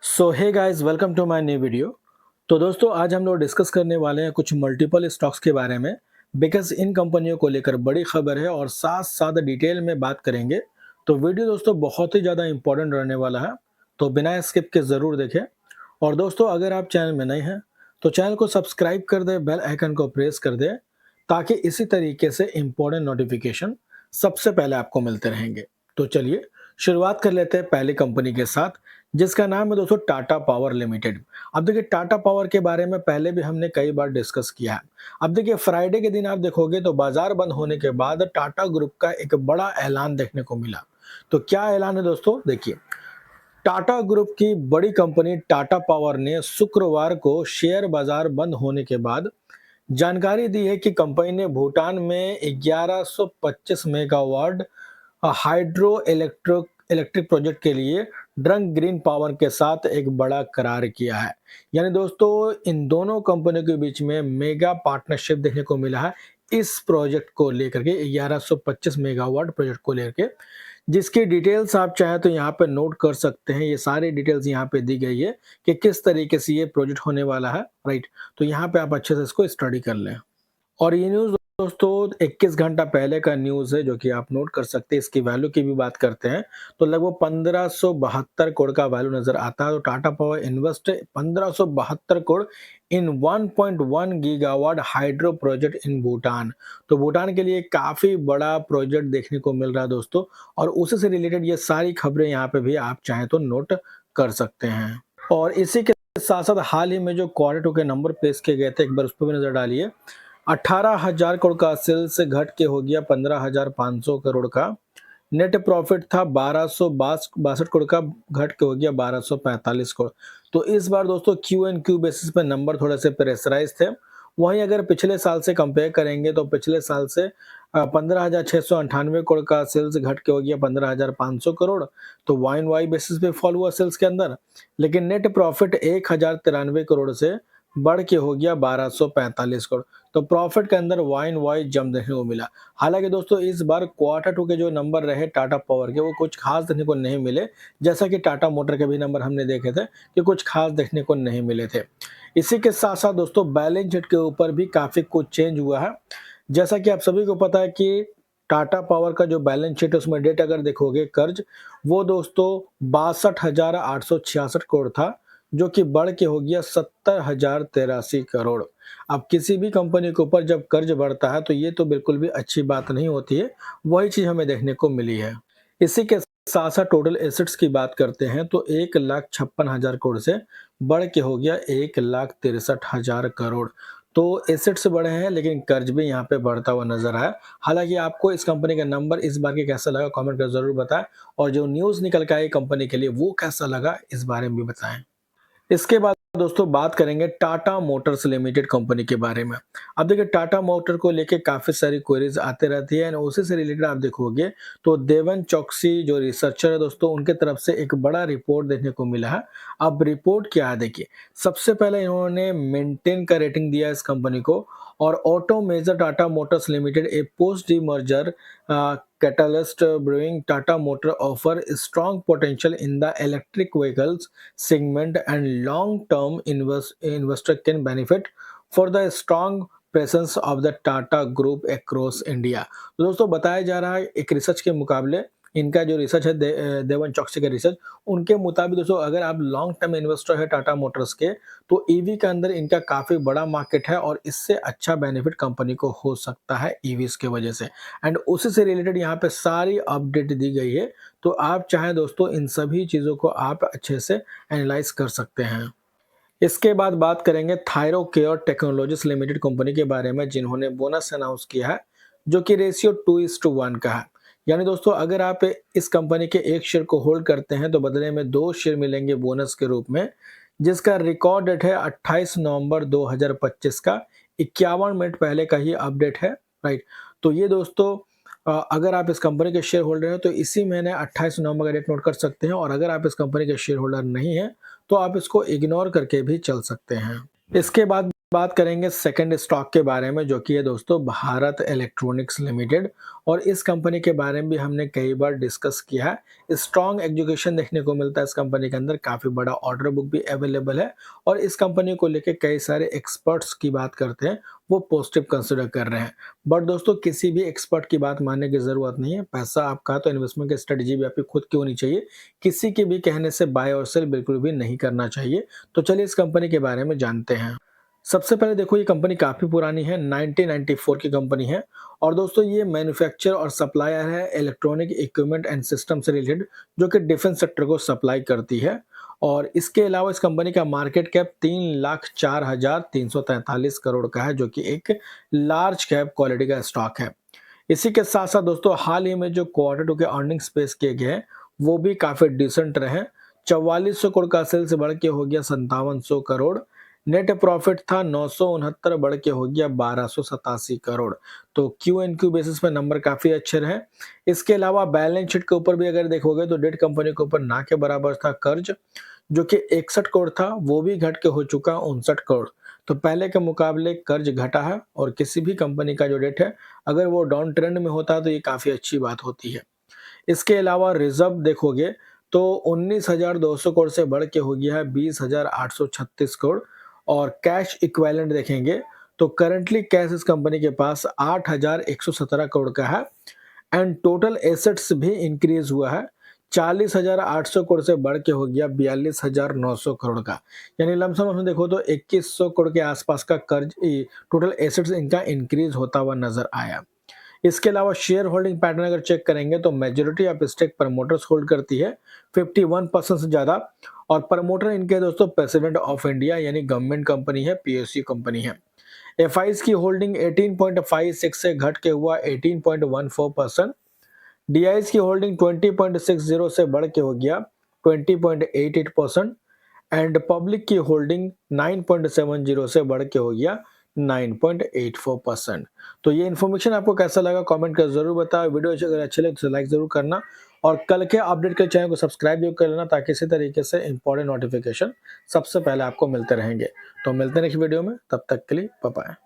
So hey guys, welcome to my new video. तो दोस्तों, आज हम लोग डिस्कस करने वाले हैं कुछ मल्टीपल स्टॉक्स के बारे में। बिकॉज इन कंपनियों को लेकर बड़ी खबर है और साथ साथ डिटेल में बात करेंगे। तो वीडियो दोस्तों बहुत ही ज़्यादा इंपॉर्टेंट रहने वाला है, तो बिना स्किप के ज़रूर देखें। और दोस्तों, अगर आप चैनल में नए हैं तो चैनल को सब्सक्राइब कर दें, बेल आइकन को प्रेस कर दें, ताकि इसी तरीके से इंपॉर्टेंट नोटिफिकेशन सबसे पहले आपको मिलते रहेंगे। तो चलिए शुरुआत कर लेते हैं पहली कंपनी के साथ, जिसका नाम है दोस्तों टाटा पावर लिमिटेड। अब देखिए, टाटा पावर के बारे में पहले भी हमने कई बार डिस्कस किया है। अब देखिए, फ्राइडे के दिन आप देखोगे तो बाजार बंद होने के बाद टाटा ग्रुप का एक बड़ा ऐलान देखने को मिला। तो क्या ऐलान है दोस्तों, देखिए। टाटा ग्रुप की बड़ी कंपनी टाटा पावर ने शुक्रवार को शेयर बाजार बंद होने के बाद जानकारी दी है कि कंपनी ने भूटान में 1125 मेगावाट हाइड्रो इलेक्ट्रिक प्रोजेक्ट के लिए ड्रंक ग्रीन पावर के साथ एक बड़ा करार किया है। यानी दोस्तों, इन दोनों कंपनियों के बीच में मेगा पार्टनरशिप देखने को मिला है इस प्रोजेक्ट को लेकर के, 1125 मेगावाट प्रोजेक्ट को लेकर, जिसकी डिटेल्स आप चाहें तो यहाँ पे नोट कर सकते हैं। ये सारी डिटेल्स यहाँ पे दी गई है कि किस तरीके से ये प्रोजेक्ट होने वाला है, राइट। तो यहाँ पे आप अच्छे से इसको स्टडी कर लें। और ये न्यूज़ दोस्तों 21 घंटा पहले का न्यूज़ है, जो कि आप नोट कर सकते हैं। इसकी वैल्यू की भी बात करते हैं तो लगभग 1572 करोड़ का वैल्यू नजर आता है। तो Tata power invest 1572 crore in 1.1 gigawatt hydro project in Bhutan. तो भूटान के लिए काफी बड़ा प्रोजेक्ट देखने को मिल रहा है दोस्तों। और उसी से रिलेटेड ये सारी खबरें यहाँ पे भी आप चाहें तो नोट कर सकते हैं। और इसी के साथ साथ हाल ही में जो क्वार्टर 2 के नंबर पेश किए गए थे, एक बार उस पर भी नजर डालिए। 18,000 करोड़ का सेल्स घट के हो गया 15,500 करोड़ का। नेट प्रॉफिट था 1262 करोड़ का, घट के हो गया 1245 करोड़। तो इस बार दोस्तों क्यू एंड क्यू बेसिस पे नंबर थोड़े से प्रेशराइज थे। वहीं अगर पिछले साल से कंपेयर करेंगे तो पिछले साल से 15,698 करोड़ का सेल्स घट के हो गया 15,500 करोड़। तो वाइन वाई बेसिस पे फॉल हुआ सेल्स के अंदर। लेकिन नेट प्रॉफिट 1,093 करोड़ से बढ़ के हो गया 1245 करोड़। तो प्रॉफिट के अंदर वाइन वाई जम देखने को मिला। हालांकि दोस्तों, इस बार क्वार्टर 2 के जो नंबर रहे टाटा पावर के, वो कुछ खास देखने को नहीं मिले। जैसा कि टाटा मोटर के भी नंबर हमने देखे थे कि कुछ खास देखने को नहीं मिले थे। इसी के साथ साथ दोस्तों, बैलेंस शीट के ऊपर भी काफी कुछ चेंज हुआ है। जैसा कि आप सभी को पता है कि टाटा पावर का जो बैलेंस शीट है, उसमें डेट अगर देखोगे कर्ज, वो दोस्तों 62,866 करोड़ था, जो कि बढ़ के हो गया 70,083 करोड़। अब किसी भी कंपनी के ऊपर जब कर्ज बढ़ता है तो ये तो बिल्कुल भी अच्छी बात नहीं होती है। वही चीज हमें देखने को मिली है। इसी के साथ साथ टोटल एसेट्स की बात करते हैं तो 1,56,000 करोड़ से बढ़ के हो गया 1,63,000 करोड़। तो एसेट्स बढ़े हैं, लेकिन कर्ज भी यहाँ पे बढ़ता हुआ नजर आया। हालांकि आपको इस कंपनी का नंबर इस बार के कैसा लगा कमेंट कर जरूर बताएं। और जो न्यूज निकल के आई कंपनी के लिए, वो कैसा लगा इस बारे में भी बताएं। इसके बाद दोस्तों बात करेंगे टाटा मोटर्स लिमिटेड कंपनी के बारे में। अब देखिए, टाटा मोटर को लेके काफी सारी क्वेरीज आते रहती है, और उसी से रिलेटेड आप देखोगे तो देवन चौकसी जो रिसर्चर है दोस्तों, उनके तरफ से एक बड़ा रिपोर्ट देखने को मिला है। अब रिपोर्ट क्या है देखिए। सबसे पहले इन्होंने मेंटेन का रेटिंग दिया इस कंपनी को। और auto major Tata Motors Limited a post demerger catalyst brewing Tata Motor offer strong potential in the electric vehicles segment, and long-term investor can benefit for the strong presence of the Tata Group across India। तो दोस्तों, बताया जा रहा है एक research के मुकाबले, इनका जो रिसर्च है देवन चौकसी का रिसर्च, उनके मुताबिक दोस्तों, अगर आप लॉन्ग टर्म इन्वेस्टर है टाटा मोटर्स के, तो ईवी के अंदर इनका काफी बड़ा मार्केट है और इससे अच्छा बेनिफिट कंपनी को हो सकता है ईवीज के वजह से। एंड उसी से रिलेटेड यहाँ पे सारी अपडेट दी गई है। तो आप चाहें दोस्तों, इन सभी चीज़ों को आप अच्छे से एनालाइज कर सकते हैं। इसके बाद बात करेंगे thyro care technologies limited company के बारे में, जिन्होंने बोनस अनाउंस किया है, जो कि रेशियो 2:1 का है। यानी दोस्तों, अगर आप इस कंपनी के एक शेयर को होल्ड करते हैं तो बदले में 2 शेयर मिलेंगे बोनस के रूप में, जिसका रिकॉर्ड डेट है 28 नवंबर 2025 का। 51 मिनट पहले का ही अपडेट है, राइट। तो ये दोस्तों, अगर आप इस कंपनी के शेयर होल्डर हैं तो इसी महीने 28 नवंबर का डेट नोट कर सकते हैं। और अगर आप इस कंपनी के शेयर होल्डर नहीं हैं तो आप इसको इग्नोर करके भी चल सकते हैं। इसके बाद बात करेंगे सेकंड स्टॉक के बारे में, जो कि है दोस्तों भारत इलेक्ट्रॉनिक्स लिमिटेड। और इस कंपनी के बारे में भी हमने कई बार डिस्कस किया है। स्ट्रॉन्ग एग्जीक्यूशन देखने को मिलता है इस कंपनी के अंदर, काफ़ी बड़ा ऑर्डर बुक भी अवेलेबल है और इस कंपनी को लेके कई सारे एक्सपर्ट्स की बात करते हैं, वो पॉजिटिव कंसिडर कर रहे हैं। बट दोस्तों किसी भी एक्सपर्ट की बात मानने की ज़रूरत नहीं है। पैसा आपका तो इन्वेस्टमेंट की स्ट्रेटजी भी आपकी खुद की होनी चाहिए। किसी के भी कहने से बाय और सेल बिल्कुल भी नहीं करना चाहिए। तो चलिए इस कंपनी के बारे में जानते हैं। सबसे पहले देखो, ये कंपनी काफ़ी पुरानी है, 1994 की कंपनी है और दोस्तों ये मैन्युफैक्चर और सप्लायर है इलेक्ट्रॉनिक इक्विपमेंट एंड सिस्टम से रिलेटेड, जो कि डिफेंस सेक्टर को सप्लाई करती है। और इसके अलावा इस कंपनी का मार्केट कैप 3,04,343 करोड़ का है, जो कि एक लार्ज कैप क्वालिटी का स्टॉक है। इसी के साथ-साथ दोस्तों हाल ही में जो क्वार्टर 2 के अर्निंग्स पेश किए गए हैं, वो भी काफ़ी डिसेंट रहे। 4400 करोड़ का सेल्स बढ़ के हो गया 5700 करोड़। नेट प्रॉफिट था 969 बढ़ के हो गया 1287 करोड़। तो क्यू एंड क्यू बेसिस पे नंबर काफ़ी अच्छे रहे। इसके अलावा बैलेंस शीट के ऊपर भी अगर देखोगे तो डेट कंपनी के ऊपर ना के बराबर था कर्ज, जो कि 61 करोड़ था, वो भी घट के हो चुका 59 करोड़। तो पहले के मुकाबले कर्ज घटा है और किसी भी कंपनी का जो डेट है, अगर वो डाउन ट्रेंड में होता है तो ये काफ़ी अच्छी बात होती है। इसके अलावा रिजर्व देखोगे तो 19,200 करोड़ से बढ़ के हो गया है 20,836 करोड़। और कैश इक्विवेलेंट देखेंगे तो करंटली कैश इस कंपनी के पास 8,117 करोड़ का है एंड टोटल एसेट्स भी इंक्रीज हुआ है। 40,800 करोड़ से बढ़ के हो गया 42,900 करोड़ का। यानी लमसम हम देखो तो 2100 करोड़ के आसपास का कर्ज, टोटल एसेट्स इनका इंक्रीज होता हुआ नजर आया। इसके अलावा शेयर होल्डिंग पैटर्न अगर चेक करेंगे तो majority of stake promoters hold करती है, 51% से ज़्यादा। और प्रमोटर इनके दोस्तों प्रेसिडेंट ऑफ इंडिया यानी गवर्नमेंट कंपनी है, पीएसयू कंपनी है। एफआईज की होल्डिंग 18.56 से घट के हुआ 18.14%। डीआईज की होल्डिंग 20.60 से बढ़ के हो गया 20.88%। एंड पब्लिक की होल्डिंग 9.70 से बढ़ के हो गया 9.84%। तो ये इन्फॉर्मेशन आपको कैसा लगा कमेंट कर जरूर बताओ। वीडियो अगर अच्छे लगे तो लाइक जरूर करना और कल के अपडेट के चैनल को सब्सक्राइब जरूर कर लेना, ताकि इसी तरीके से इंपॉर्टेंट नोटिफिकेशन सबसे पहले आपको मिलते रहेंगे। तो मिलते हैं नेक्स्ट वीडियो में, तब तक के लिए बाय बाय।